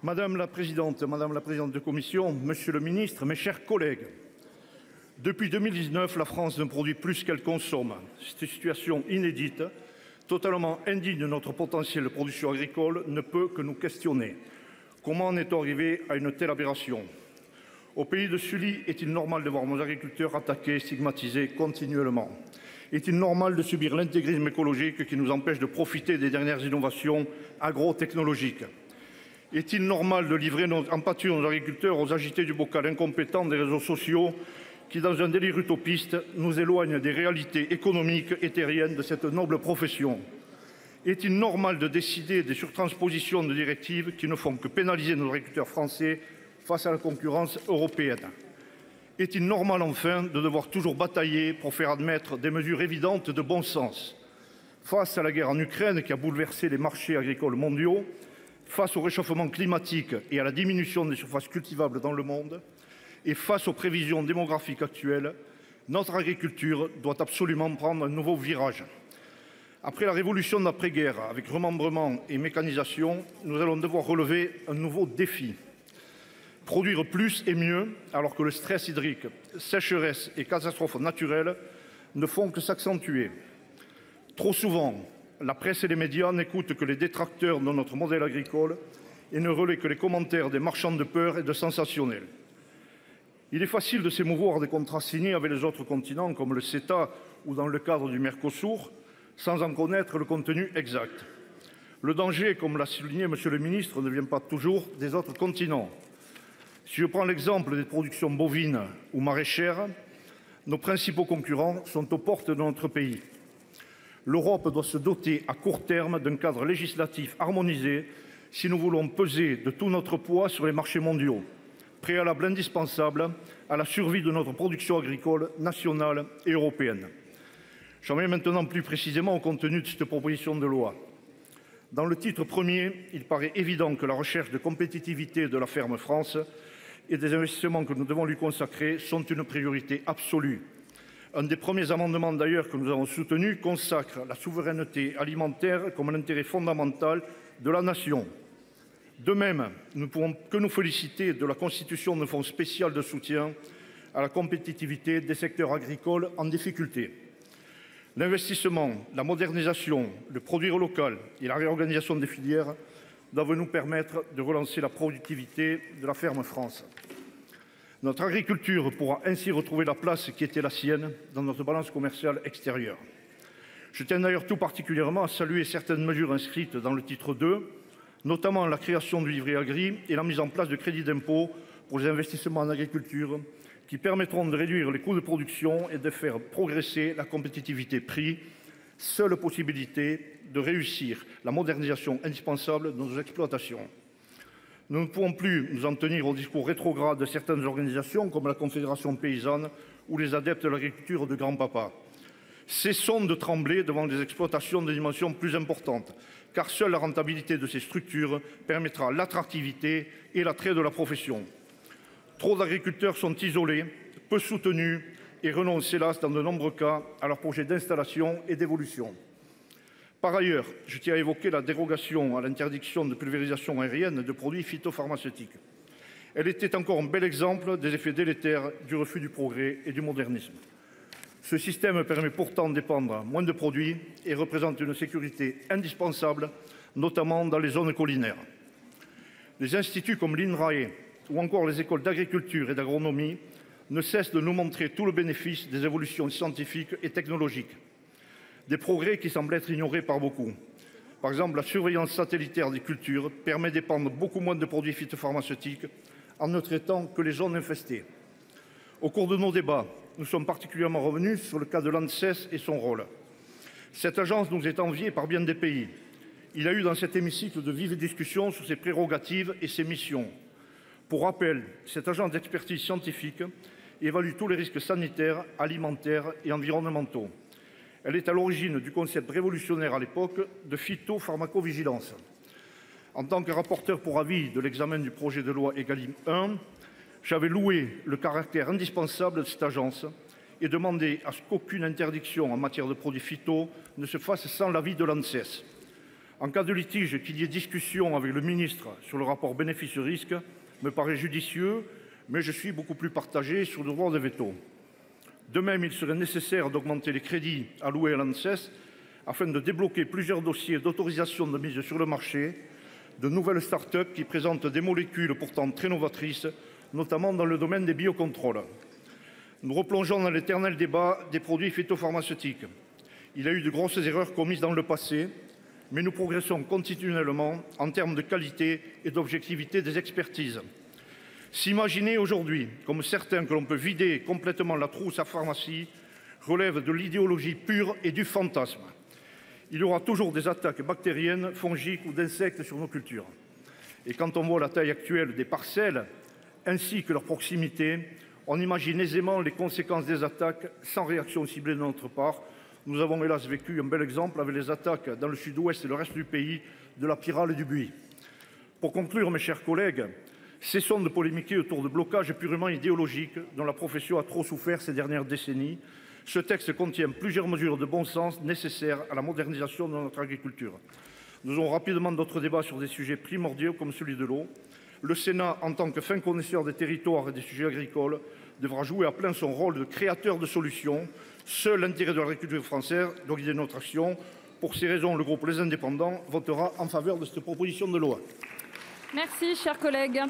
Madame la présidente de commission, monsieur le ministre, mes chers collègues, depuis 2019, la France ne produit plus qu'elle consomme. Cette situation inédite, totalement indigne de notre potentiel de production agricole, ne peut que nous questionner. Comment en est-on arrivé à une telle aberration? Au pays de Sully, est-il normal de voir nos agriculteurs attaqués, stigmatisés continuellement? Est-il normal de subir l'intégrisme écologique qui nous empêche de profiter des dernières innovations agro-technologiques? Est-il normal de livrer en pâture nos agriculteurs aux agités du bocal incompétents des réseaux sociaux qui, dans un délire utopiste, nous éloignent des réalités économiques et terriennes de cette noble profession? Est-il normal de décider des surtranspositions de directives qui ne font que pénaliser nos agriculteurs français face à la concurrence européenne? Est-il normal, enfin, de devoir toujours batailler pour faire admettre des mesures évidentes de bon sens? Face à la guerre en Ukraine qui a bouleversé les marchés agricoles mondiaux, face au réchauffement climatique et à la diminution des surfaces cultivables dans le monde, et face aux prévisions démographiques actuelles, notre agriculture doit absolument prendre un nouveau virage. Après la révolution d'après-guerre, avec remembrement et mécanisation, nous allons devoir relever un nouveau défi. Produire plus et mieux, alors que le stress hydrique, sécheresse et catastrophes naturelles ne font que s'accentuer. Trop souvent, la presse et les médias n'écoutent que les détracteurs de notre modèle agricole et ne relaient que les commentaires des marchands de peur et de sensationnels. Il est facile de s'émouvoir des contrats signés avec les autres continents, comme le CETA ou dans le cadre du Mercosur, sans en connaître le contenu exact. Le danger, comme l'a souligné monsieur le ministre, ne vient pas toujours des autres continents. Si je prends l'exemple des productions bovines ou maraîchères, nos principaux concurrents sont aux portes de notre pays. L'Europe doit se doter à court terme d'un cadre législatif harmonisé si nous voulons peser de tout notre poids sur les marchés mondiaux, préalable indispensable à la survie de notre production agricole nationale et européenne. J'en viens maintenant plus précisément au contenu de cette proposition de loi. Dans le titre premier, il paraît évident que la recherche de compétitivité de la ferme France et des investissements que nous devons lui consacrer sont une priorité absolue. Un des premiers amendements d'ailleurs que nous avons soutenu consacre la souveraineté alimentaire comme l'intérêt fondamental de la nation. De même, nous ne pouvons que nous féliciter de la constitution de fonds spéciaux de soutien à la compétitivité des secteurs agricoles en difficulté. L'investissement, la modernisation, le produire local et la réorganisation des filières doivent nous permettre de relancer la productivité de la ferme France. Notre agriculture pourra ainsi retrouver la place qui était la sienne dans notre balance commerciale extérieure. Je tiens d'ailleurs tout particulièrement à saluer certaines mesures inscrites dans le titre 2, notamment la création du livret agri et la mise en place de crédits d'impôt pour les investissements en agriculture qui permettront de réduire les coûts de production et de faire progresser la compétitivité prix, seule possibilité de réussir la modernisation indispensable de nos exploitations. Nous ne pouvons plus nous en tenir au discours rétrograde de certaines organisations comme la Confédération paysanne ou les adeptes de l'agriculture de grand-papa. Cessons de trembler devant des exploitations de dimensions plus importantes, car seule la rentabilité de ces structures permettra l'attractivité et l'attrait de la profession. Trop d'agriculteurs sont isolés, peu soutenus et renoncent hélas dans de nombreux cas à leur projet d'installation et d'évolution. Par ailleurs, je tiens à évoquer la dérogation à l'interdiction de pulvérisation aérienne de produits phytopharmaceutiques. Elle était encore un bel exemple des effets délétères du refus du progrès et du modernisme. Ce système permet pourtant d'épandre moins de produits et représente une sécurité indispensable, notamment dans les zones collinaires. Les instituts comme l'INRAE ou encore les écoles d'agriculture et d'agronomie ne cessent de nous montrer tout le bénéfice des évolutions scientifiques et technologiques. Des progrès qui semblent être ignorés par beaucoup. Par exemple, la surveillance satellitaire des cultures permet d'épandre beaucoup moins de produits phytopharmaceutiques en ne traitant que les zones infestées. Au cours de nos débats, nous sommes particulièrement revenus sur le cas de l'ANSES et son rôle. Cette agence nous est enviée par bien des pays. Il y a eu dans cet hémicycle de vives discussions sur ses prérogatives et ses missions. Pour rappel, cette agence d'expertise scientifique évalue tous les risques sanitaires, alimentaires et environnementaux. Elle est à l'origine du concept révolutionnaire à l'époque de phytopharmacovigilance. En tant que rapporteur pour avis de l'examen du projet de loi Egalim 1, j'avais loué le caractère indispensable de cette agence et demandé à ce qu'aucune interdiction en matière de produits phyto ne se fasse sans l'avis de l'ANSES. En cas de litige, qu'il y ait discussion avec le ministre sur le rapport bénéfice-risque me paraît judicieux, mais je suis beaucoup plus partagé sur le droit de veto. De même, il serait nécessaire d'augmenter les crédits alloués à l'ANSES afin de débloquer plusieurs dossiers d'autorisation de mise sur le marché de nouvelles start-up qui présentent des molécules pourtant très novatrices, notamment dans le domaine des biocontrôles. Nous replongeons dans l'éternel débat des produits phytopharmaceutiques. Il y a eu de grosses erreurs commises dans le passé, mais nous progressons continuellement en termes de qualité et d'objectivité des expertises. S'imaginer aujourd'hui, comme certains, que l'on peut vider complètement la trousse à pharmacie, relève de l'idéologie pure et du fantasme. Il y aura toujours des attaques bactériennes, fongiques ou d'insectes sur nos cultures. Et quand on voit la taille actuelle des parcelles, ainsi que leur proximité, on imagine aisément les conséquences des attaques sans réaction ciblée de notre part. Nous avons hélas vécu un bel exemple avec les attaques dans le sud-ouest et le reste du pays de la pyrale et du buis. Pour conclure, mes chers collègues, cessons de polémiquer autour de blocages purement idéologiques dont la profession a trop souffert ces dernières décennies. Ce texte contient plusieurs mesures de bon sens nécessaires à la modernisation de notre agriculture. Nous aurons rapidement d'autres débats sur des sujets primordiaux comme celui de l'eau. Le Sénat, en tant que fin connaisseur des territoires et des sujets agricoles, devra jouer à plein son rôle de créateur de solutions. Seul l'intérêt de l'agriculture française doit guider notre action. Pour ces raisons, le groupe Les Indépendants votera en faveur de cette proposition de loi. Merci, cher collègue.